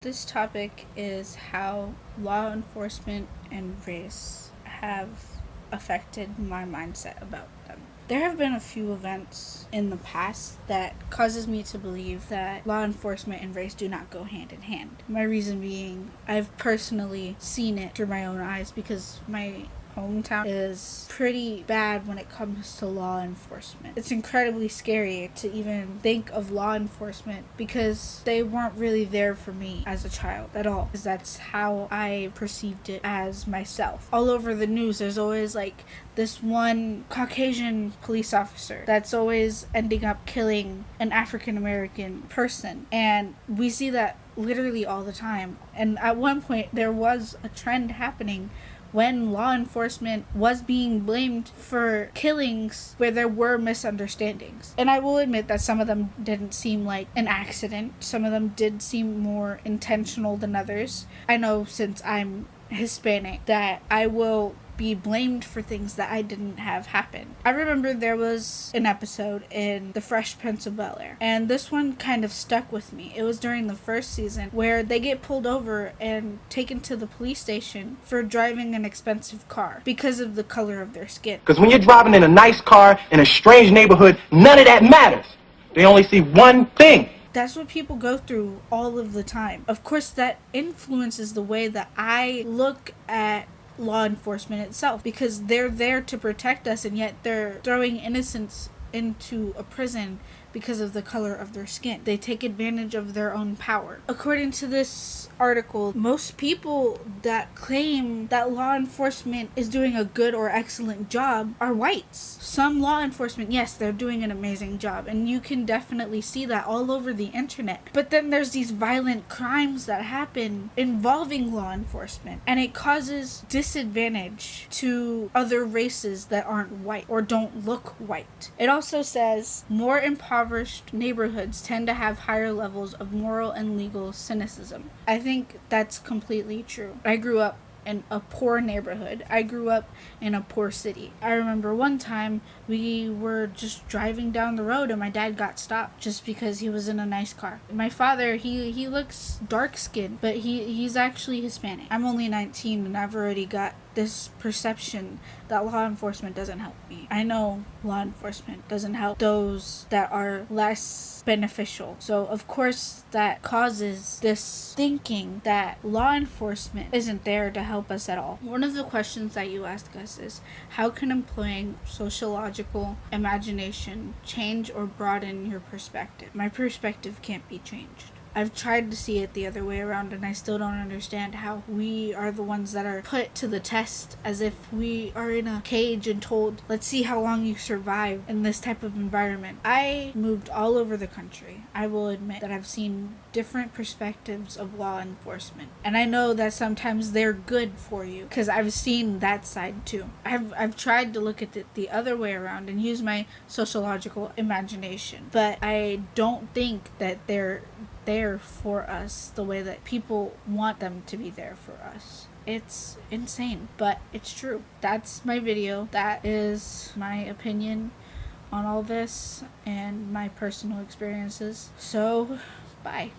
This topic is how law enforcement and race have affected my mindset about them. There have been a few events in the past that causes me to believe that law enforcement and race do not go hand in hand. My reason being, I've personally seen it through my own eyes because my hometown is pretty bad when it comes to law enforcement. It's incredibly scary to even think of law enforcement because they weren't really there for me as a child at all, because that's how I perceived it as myself. All over the news there's always like this one Caucasian police officer that's always ending up killing an African American person, and we see that literally all the time. And at one point there was a trend happening when law enforcement was being blamed for killings where there were misunderstandings. And I will admit that some of them didn't seem like an accident. Some of them did seem more intentional than others. I know, since I'm Hispanic, that I will be blamed for things that I didn't have happen. I remember there was an episode in The Fresh Prince of Bel Air, and this one kind of stuck with me. It was during the first season where they get pulled over and taken to the police station for driving an expensive car because of the color of their skin. Because when you're driving in a nice car in a strange neighborhood, none of that matters. They only see one thing. That's what people go through all of the time. Of course, that influences the way that I look at law enforcement itself, because they're there to protect us, and yet they're throwing innocents into a prison because of the color of their skin. They take advantage of their own power. According to this article, most people that claim that law enforcement is doing a good or excellent job are whites. Some law enforcement, yes, they're doing an amazing job, and you can definitely see that all over the internet. But then there's these violent crimes that happen involving law enforcement, and it causes disadvantage to other races that aren't white or don't look white. It also says more impoverished neighborhoods tend to have higher levels of moral and legal cynicism. I think that's completely true. I grew up in a poor neighborhood. I grew up in a poor city. I remember one time we were just driving down the road and my dad got stopped just because he was in a nice car. My father, he looks dark skinned, but he's actually Hispanic. I'm only 19 and I've already got this perception that law enforcement doesn't help me. I know law enforcement doesn't help those that are less beneficial. So of course that causes this thinking that law enforcement isn't there to help us at all. One of the questions that you ask us is, how can employing sociological imagination change or broaden your perspective? My perspective can't be changed. I've tried to see it the other way around, and I still don't understand how we are the ones that are put to the test, as if we are in a cage and told, let's see how long you survive in this type of environment. I moved all over the country. I will admit that I've seen different perspectives of law enforcement, and I know that sometimes they're good for you, because I've seen that side too. I've tried to look at it the other way around and use my sociological imagination, but I don't think that they're there for us the way that people want them to be there for us. It's insane, but it's true. That's my video. That is my opinion on all this and my personal experiences. So, bye.